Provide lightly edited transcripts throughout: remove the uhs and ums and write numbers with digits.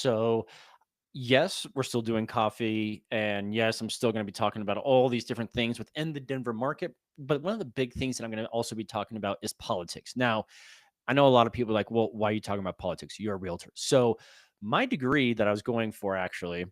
So, yes, we're still doing coffee. And yes, I'm still going to be talking about all these different things within the Denver market. But one of the big things that I'm going to also be talking about is politics. Now, I know a lot of people are like, well, why are you talking about politics? You're a realtor. So, my degree that I was going for actually,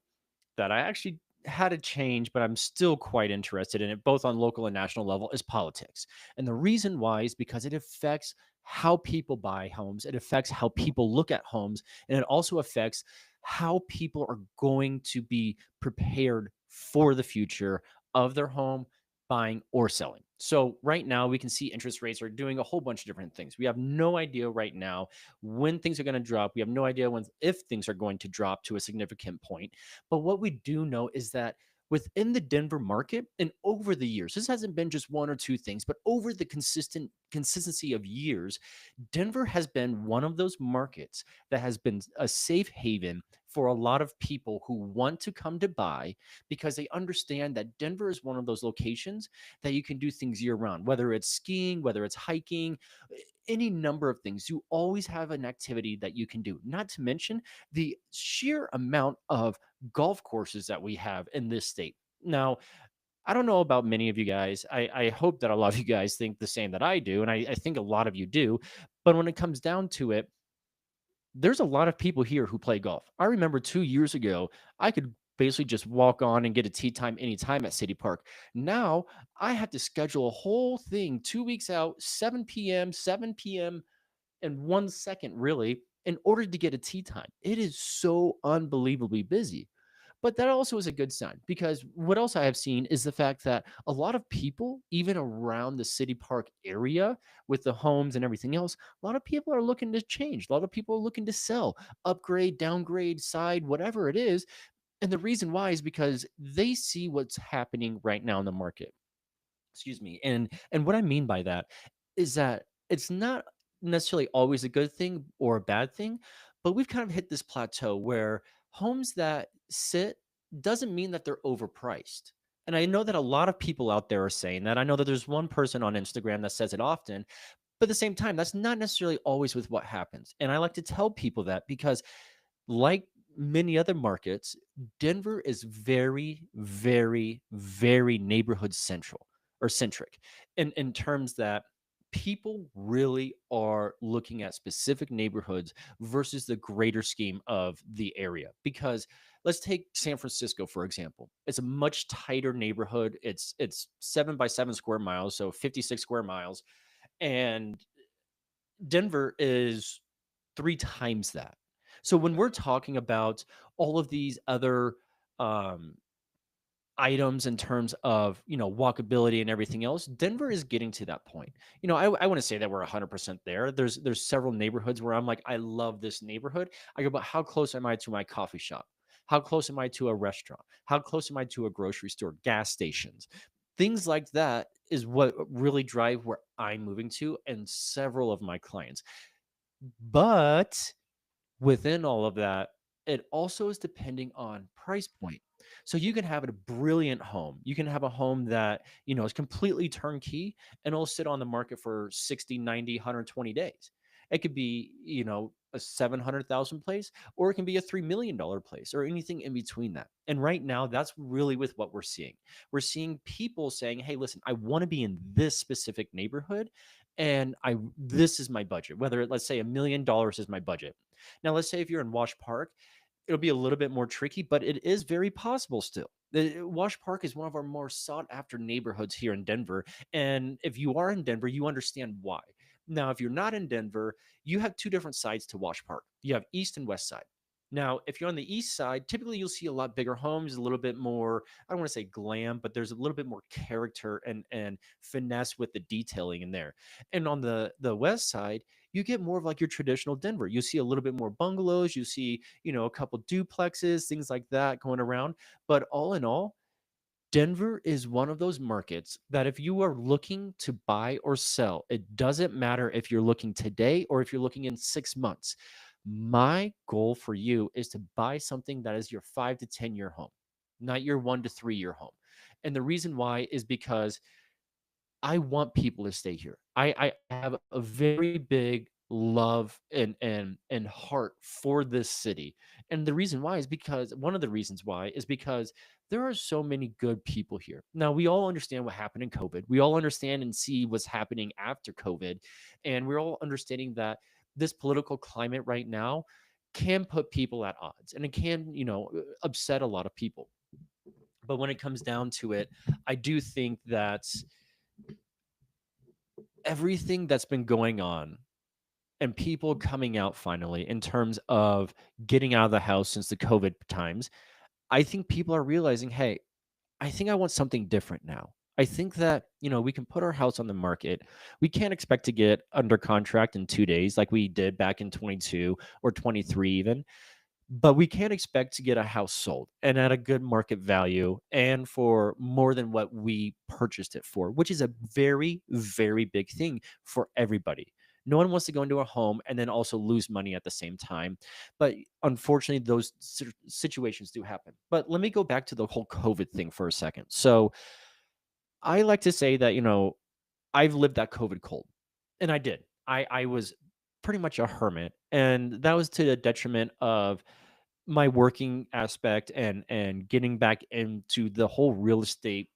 that I actually had to change, but I'm still quite interested in it, both on local and national level, is politics. And the reason why is because it affects how people buy homes, it affects how people look at homes, and it also affects how people are going to be prepared for the future of their home, buying or selling. So, right now, we can see interest rates are doing a whole bunch of different things. We have no idea right now when things are going to drop. We have no idea when, if things are going to drop to a significant point. But what we do know is that within the Denver market and over the years, this hasn't been just one or two things, but over the consistency of years, Denver has been one of those markets that has been a safe haven for a lot of people who want to come to buy because they understand that Denver is one of those locations that you can do things year round, whether it's skiing, whether it's hiking, any number of things. You always have an activity that you can do, not to mention the sheer amount of golf courses that we have in this state. Now, I don't know about many of you guys. I hope that a lot of you guys think the same that I do. And I think a lot of you do. But when it comes down to it, there's a lot of people here who play golf. I remember 2 years ago, I could basically just walk on and get a tee time anytime at City Park. Now I have to schedule a whole thing 2 weeks out, 7 p.m., 7 p.m., and 1 second, really, in order to get a tea time. It is so unbelievably busy. But that also is a good sign because what else I have seen is the fact that a lot of people, even around the City Park area with the homes and everything else, a lot of people are looking to change. A lot of people are looking to sell, upgrade, downgrade, side, whatever it is. And the reason why is because they see what's happening right now in the market. Excuse me. And what I mean by that is that it's not necessarily always a good thing or a bad thing, but we've kind of hit this plateau where homes that sit doesn't mean that they're overpriced. And I know that a lot of people out there are saying that. I know that there's one person on Instagram that says it often, but at the same time, that's not necessarily always with what happens. And I like to tell people that because, like many other markets, Denver is very, very, very neighborhood central or centric in terms that people really are looking at specific neighborhoods versus the greater scheme of the area. Because let's take San Francisco, for example. It's a much tighter neighborhood. It's 7 by 7 square miles, so 56 square miles. And Denver is three times that. So when we're talking about all of these other um, items in terms of walkability and everything else, Denver is getting to that point. I want to say that we're 100% there. There's several neighborhoods where I'm like, I love this neighborhood. I go, but how close am I to my coffee shop? How close am I to a restaurant? How close am I to a grocery store, gas stations? Things like that is what really drive where I'm moving to and several of my clients. But within all of that, it also is depending on price point. So you can have a brilliant home. You can have a home that, is completely turnkey and it'll sit on the market for 60, 90, 120 days. It could be, a 700,000 place, or it can be a $3 million place, or anything in between that. And right now, that's really with what we're seeing. We're seeing people saying, "Hey, listen, I want to be in this specific neighborhood, and this is my budget. Whether let's say $1 million is my budget." Now, let's say if you're in Wash Park, it'll be a little bit more tricky, but it is very possible still. Wash Park is one of our more sought after neighborhoods here in Denver. And if you are in Denver, you understand why. Now, if you're not in Denver, you have two different sides to Wash Park. You have east and west side. Now, if you're on the east side, typically you'll see a lot bigger homes, a little bit more, I don't want to say glam, but there's a little bit more character and finesse with the detailing in there. And on the west side, you get more of like your traditional Denver. You see a little bit more bungalows, you see, a couple duplexes, things like that going around. But all in all, Denver is one of those markets that if you are looking to buy or sell, it doesn't matter if you're looking today or if you're looking in 6 months. My goal for you is to buy something that is your 5 to 10 year home, not your 1 to 3 year home. And the reason why is because I want people to stay here. I have a very big love and heart for this city. And the reason why is because one of the reasons why is because there are so many good people here. Now, we all understand what happened in COVID. We all understand and see what's happening after COVID. And we're all understanding that this political climate right now can put people at odds and it can, upset a lot of people. But when it comes down to it, I do think that everything that's been going on and people coming out finally in terms of getting out of the house since the COVID times, I think people are realizing, hey, I think I want something different now. I think that, we can put our house on the market. We can't expect to get under contract in 2 days like we did back in 22 or 23 even. But we can't expect to get a house sold and at a good market value and for more than what we purchased it for, which is a very, very big thing for everybody. No one wants to go into a home and then also lose money at the same time. But unfortunately, those situations do happen. But let me go back to the whole COVID thing for a second. So I like to say that, I've lived that COVID cold, and I did. I was pretty much a hermit, and that was to the detriment of my working aspect and getting back into the whole real estate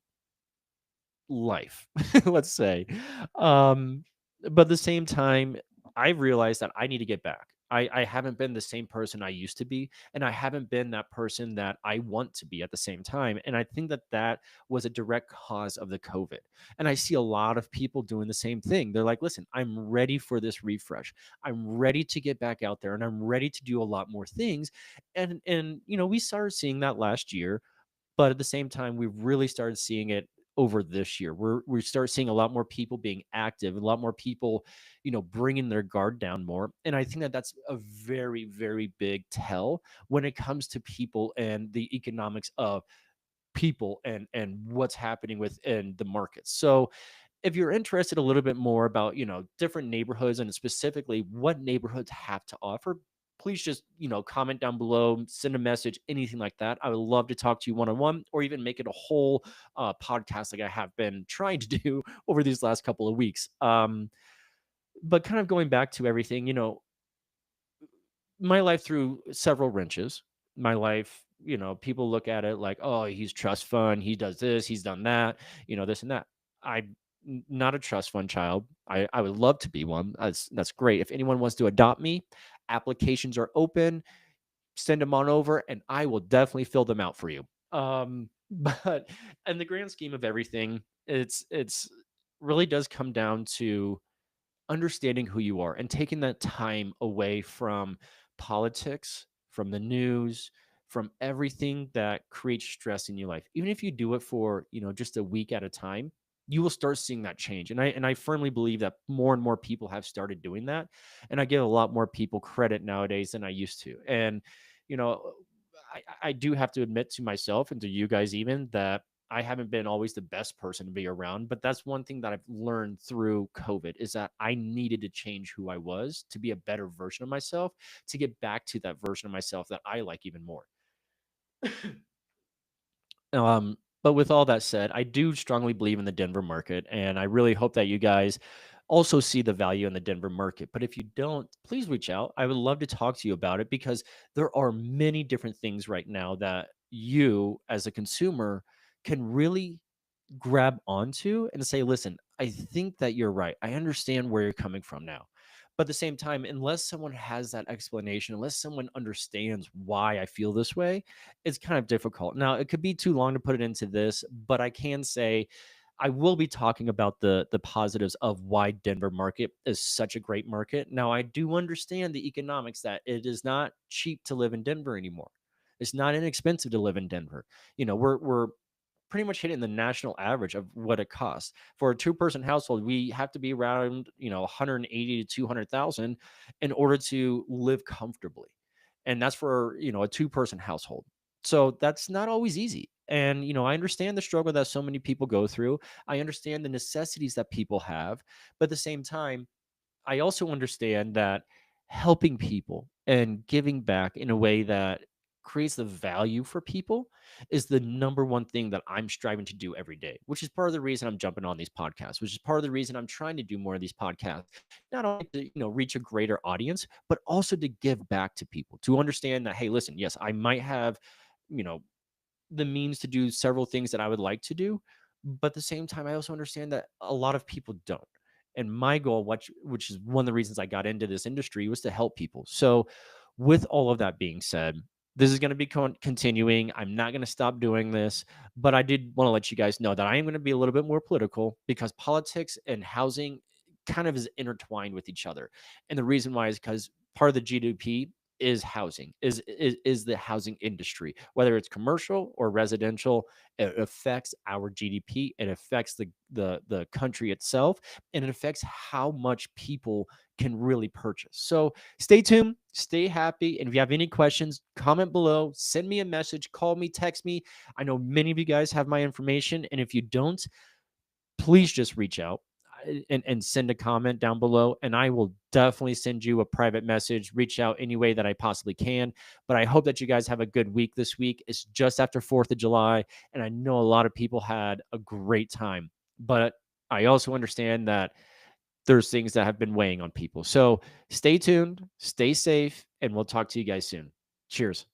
life, let's say. Um, but at the same time, I realized that I need to get back. I haven't been the same person I used to be, and I haven't been that person that I want to be at the same time. And I think that that was a direct cause of the COVID. And I see a lot of people doing the same thing. They're like, listen, I'm ready for this refresh. I'm ready to get back out there and I'm ready to do a lot more things. And we started seeing that last year, but at the same time, we've really started seeing it over this year. We start seeing a lot more people being active, a lot more people, bringing their guard down more. And I think that that's a very, very big tell when it comes to people and the economics of people and what's happening within the markets. So if you're interested a little bit more about, different neighborhoods and specifically what neighborhoods have to offer, please just, comment down below, send a message, anything like that. I would love to talk to you one on one or even make it a whole podcast like I have been trying to do over these last couple of weeks. But kind of going back to everything, my life through several wrenches. My life, people look at it like, oh, he's trust fund. He does this, he's done that, this and that. I'm not a trust fund child. I would love to be one. That's great. If anyone wants to adopt me, applications are open. Send them on over, and I will definitely fill them out for you. But in the grand scheme of everything, it's really does come down to understanding who you are and taking that time away from politics, from the news, from everything that creates stress in your life. Even if you do it for, just a week at a time, you will start seeing that change. And I firmly believe that more and more people have started doing that. And I give a lot more people credit nowadays than I used to. And, you know, I do have to admit to myself and to you guys even that I haven't been always the best person to be around, but that's one thing that I've learned through COVID is that I needed to change who I was to be a better version of myself, to get back to that version of myself that I like even more. But with all that said, I do strongly believe in the Denver market, and I really hope that you guys also see the value in the Denver market. But if you don't, please reach out. I would love to talk to you about it because there are many different things right now that you, as a consumer, can really grab onto and say, listen, I think that you're right. I understand where you're coming from now. But at the same time, unless someone has that explanation, unless someone understands why I feel this way, it's kind of difficult. Now, it could be too long to put it into this, but I can say I will be talking about the positives of why Denver market is such a great market. Now, I do understand the economics that it is not cheap to live in Denver anymore. It's not inexpensive to live in Denver. We're pretty much hitting the national average of what it costs. For a two-person household, we have to be around, 180 to 200,000 in order to live comfortably. And that's for, a two-person household. So that's not always easy. And, I understand the struggle that so many people go through. I understand the necessities that people have, but at the same time, I also understand that helping people and giving back in a way that creates the value for people is the number one thing that I'm striving to do every day, which is part of the reason I'm jumping on these podcasts, which is part of the reason I'm trying to do more of these podcasts, not only to, reach a greater audience, but also to give back to people, to understand that, hey, listen, yes, I might have, you know, the means to do several things that I would like to do, but at the same time, I also understand that a lot of people don't. And my goal, which is one of the reasons I got into this industry, was to help people. So, with all of that being said, this is going to be continuing. I'm not going to stop doing this, but I did want to let you guys know that I am going to be a little bit more political because politics and housing kind of is intertwined with each other. And the reason why is because part of the GDP is housing, is the housing industry, whether it's commercial or residential. It affects our GDP, it affects the country itself, and it affects how much people can really purchase. So stay tuned, stay happy, and if you have any questions, comment below, send me a message, call me, text me. I know many of you guys have my information, and if you don't, please just reach out and send a comment down below, and I will definitely send you a private message. Reach out any way that I possibly can. But I hope that you guys have a good week this week. It's just after 4th of July, and I know a lot of people had a great time, but I also understand that there's things that have been weighing on people. So stay tuned, stay safe, and we'll talk to you guys soon. Cheers.